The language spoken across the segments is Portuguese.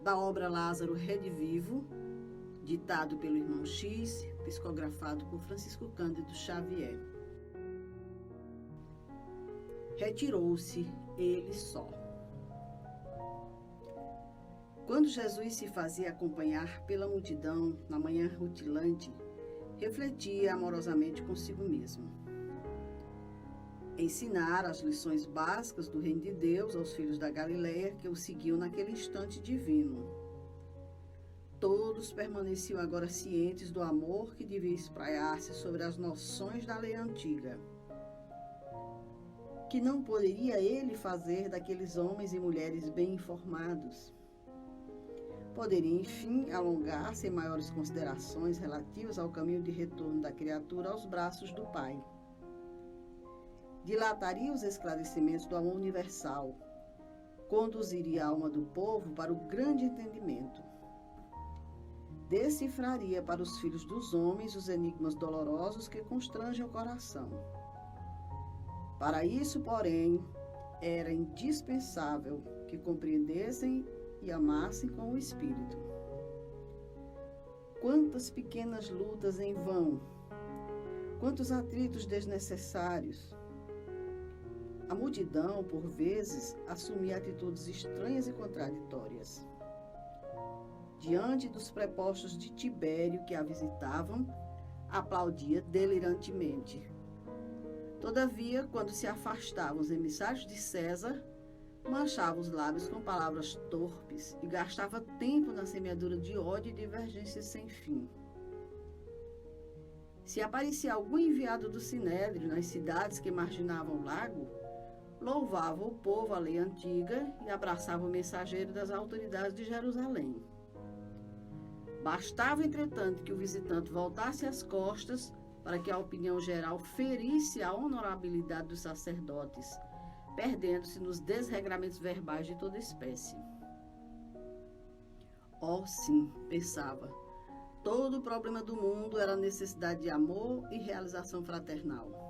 da obra Lázaro Redivivo, ditado pelo irmão X, psicografado por Francisco Cândido Xavier. Retirou-se ele só. Quando Jesus se fazia acompanhar pela multidão na manhã rutilante, refletia amorosamente consigo mesmo. Ensinar as lições básicas do reino de Deus aos filhos da Galileia que o seguiam naquele instante divino. Todos permaneciam agora cientes do amor que devia espraiar-se sobre as noções da lei antiga. Que não poderia ele fazer daqueles homens e mulheres bem informados? Poderia, enfim, alongar-se em maiores considerações relativas ao caminho de retorno da criatura aos braços do Pai. Dilataria os esclarecimentos do amor universal, conduziria a alma do povo para o grande entendimento. Decifraria para os filhos dos homens os enigmas dolorosos que constrangem o coração. Para isso, porém, era indispensável que compreendessem e amassem com o Espírito. Quantas pequenas lutas em vão, quantos atritos desnecessários. A multidão, por vezes, assumia atitudes estranhas e contraditórias. Diante dos prepostos de Tibério que a visitavam, aplaudia delirantemente. Todavia, quando se afastavam os emissários de César, manchava os lábios com palavras torpes e gastava tempo na semeadura de ódio e divergências sem fim. Se aparecia algum enviado do Sinédrio nas cidades que marginavam o lago, louvava o povo a lei antiga e abraçava o mensageiro das autoridades de Jerusalém. Bastava, entretanto, que o visitante voltasse as costas para que a opinião geral ferisse a honorabilidade dos sacerdotes, perdendo-se nos desregramentos verbais de toda espécie. Oh, sim, pensava, todo o problema do mundo era a necessidade de amor e realização fraternal.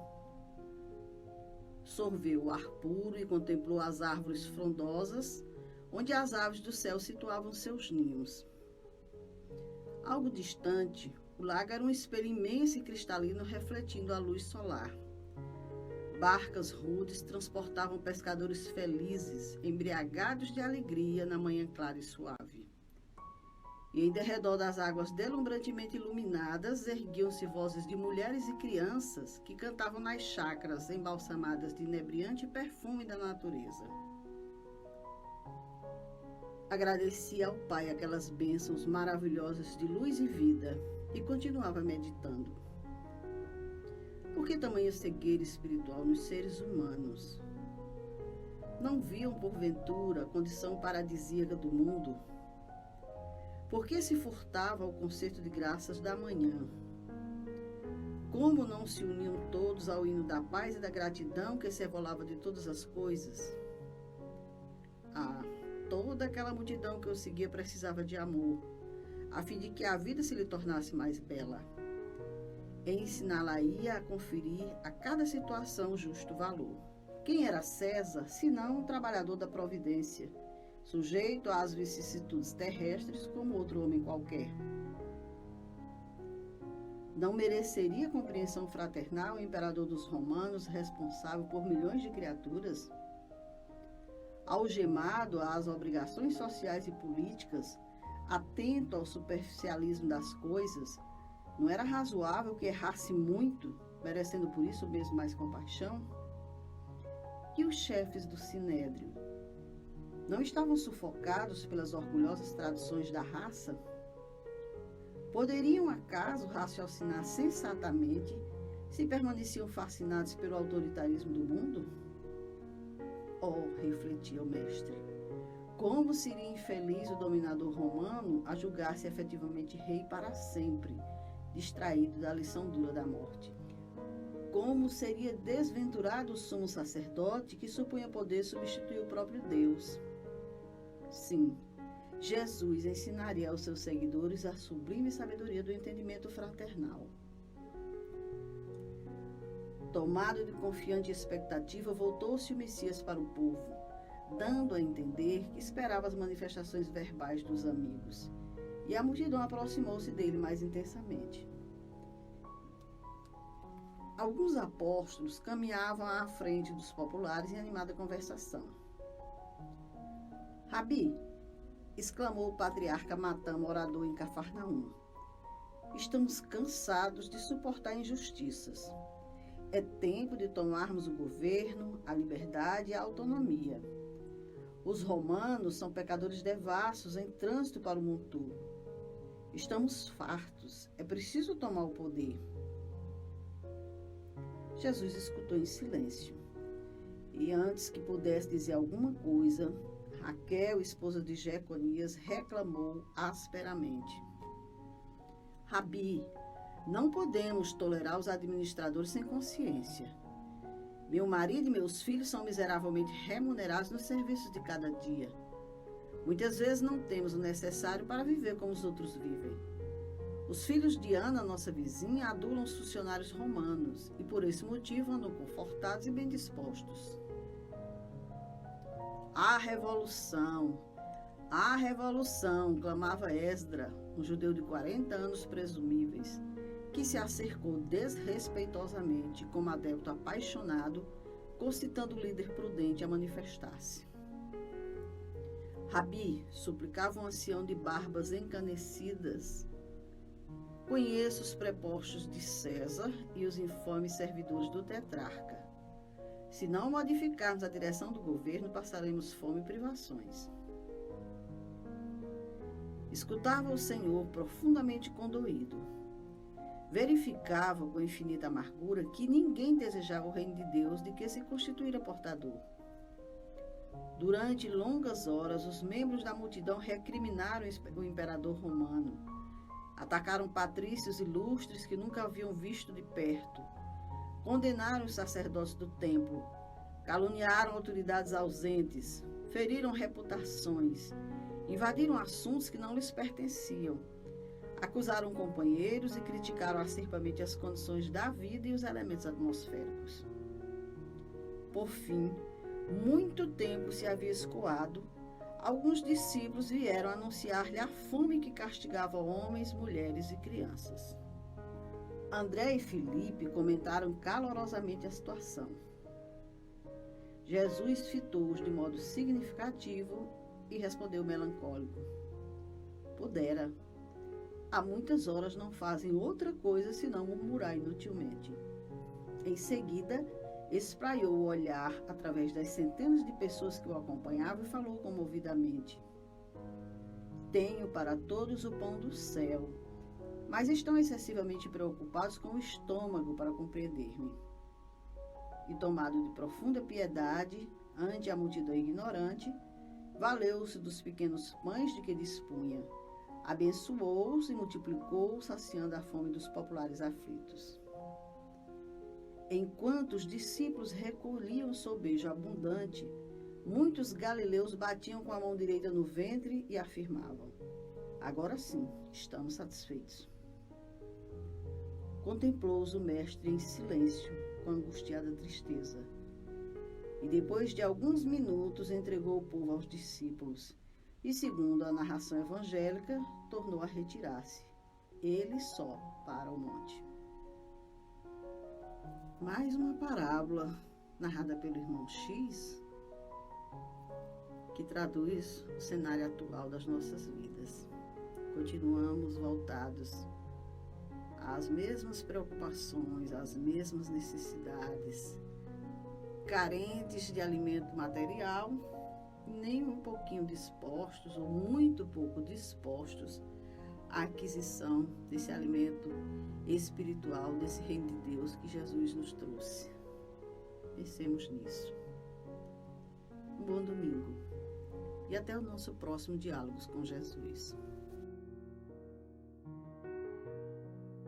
Sorveu o ar puro e contemplou as árvores frondosas, onde as aves do céu situavam seus ninhos. Algo distante, o lago era um espelho imenso e cristalino refletindo a luz solar. Barcas rudes transportavam pescadores felizes, embriagados de alegria na manhã clara e suave. E em derredor das águas deslumbrantemente iluminadas erguiam-se vozes de mulheres e crianças que cantavam nas chácaras embalsamadas de inebriante perfume da natureza. Agradecia ao Pai aquelas bênçãos maravilhosas de luz e vida e continuava meditando. Por que tamanha cegueira espiritual nos seres humanos? Não viam, porventura, a condição paradisíaca do mundo? Por que se furtava ao concerto de graças da manhã? Como não se uniam todos ao hino da paz e da gratidão que se evolava de todas as coisas? Ah, toda aquela multidão que eu seguia precisava de amor, a fim de que a vida se lhe tornasse mais bela. E ensiná-la-ia a conferir a cada situação o justo valor. Quem era César, senão um trabalhador da providência, sujeito às vicissitudes terrestres como outro homem qualquer? Não mereceria compreensão fraternal o imperador dos romanos, responsável por milhões de criaturas? Algemado às obrigações sociais e políticas, atento ao superficialismo das coisas, não era razoável que errasse muito, merecendo por isso mesmo mais compaixão? E os chefes do Sinédrio? Não estavam sufocados pelas orgulhosas tradições da raça? Poderiam, acaso, raciocinar sensatamente se permaneciam fascinados pelo autoritarismo do mundo? Oh, refletia o mestre, como seria infeliz o dominador romano a julgar-se efetivamente rei para sempre, distraído da lição dura da morte. Como seria desventurado o sumo sacerdote que supunha poder substituir o próprio Deus? Sim, Jesus ensinaria aos seus seguidores a sublime sabedoria do entendimento fraternal. Tomado de confiante expectativa, voltou-se o Messias para o povo, dando a entender que esperava as manifestações verbais dos amigos. E a multidão aproximou-se dele mais intensamente. Alguns apóstolos caminhavam à frente dos populares em animada conversação. Rabi, exclamou o patriarca Matã, morador em Cafarnaum, estamos cansados de suportar injustiças. É tempo de tomarmos o governo, a liberdade e a autonomia. Os romanos são pecadores devassos em trânsito para o mundo todo. Estamos fartos, é preciso tomar o poder. Jesus escutou em silêncio. E antes que pudesse dizer alguma coisa, Raquel, esposa de Jeconias, reclamou asperamente. Rabi, não podemos tolerar os administradores sem consciência. Meu marido e meus filhos são miseravelmente remunerados nos serviços de cada dia. Muitas vezes não temos o necessário para viver como os outros vivem. Os filhos de Ana, nossa vizinha, adulam os funcionários romanos e por esse motivo andam confortados e bem dispostos. A revolução, clamava Esdra, um judeu de 40 anos presumíveis, que se acercou desrespeitosamente como adepto apaixonado, concitando o líder prudente a manifestar-se. Rabi, suplicava um ancião de barbas encanecidas, conheço os prepostos de César e os infames servidores do tetrarca. Se não modificarmos a direção do governo, passaremos fome e privações. Escutava o Senhor profundamente condoído. Verificava com infinita amargura que ninguém desejava o reino de Deus de que se constituíra portador. Durante longas horas, os membros da multidão recriminaram o imperador romano. Atacaram patrícios ilustres que nunca haviam visto de perto. Condenaram os sacerdotes do templo. Caluniaram autoridades ausentes. Feriram reputações. Invadiram assuntos que não lhes pertenciam. Acusaram companheiros e criticaram acerbamente as condições da vida e os elementos atmosféricos. Por fim, muito tempo se havia escoado, alguns discípulos vieram anunciar-lhe a fome que castigava homens, mulheres e crianças. André e Filipe comentaram calorosamente a situação. Jesus fitou-os de modo significativo e respondeu melancólico: Pudera. Há muitas horas não fazem outra coisa senão murmurar inutilmente. Em seguida, espraiou o olhar através das centenas de pessoas que o acompanhavam e falou comovidamente: Tenho para todos o pão do céu, mas estão excessivamente preocupados com o estômago para compreender-me. E tomado de profunda piedade ante a multidão ignorante, valeu-se dos pequenos pães de que dispunha, abençoou-os e multiplicou-os, saciando a fome dos populares aflitos. Enquanto os discípulos recolhiam o sobejo abundante, muitos galileus batiam com a mão direita no ventre e afirmavam: Agora sim, estamos satisfeitos. Contemplou-os o mestre em silêncio, com angustiada tristeza. E depois de alguns minutos entregou o povo aos discípulos e, segundo a narração evangélica, tornou a retirar-se, ele só, para o monte. Mais uma parábola narrada pelo irmão X, que traduz o cenário atual das nossas vidas. Continuamos voltados às mesmas preocupações, às mesmas necessidades, carentes de alimento material, nem um pouquinho dispostos, ou muito pouco dispostos, à aquisição desse alimento espiritual, desse reino de Deus que Jesus nos trouxe. Pensemos nisso. Um bom domingo e até o nosso próximo Diálogos com Jesus.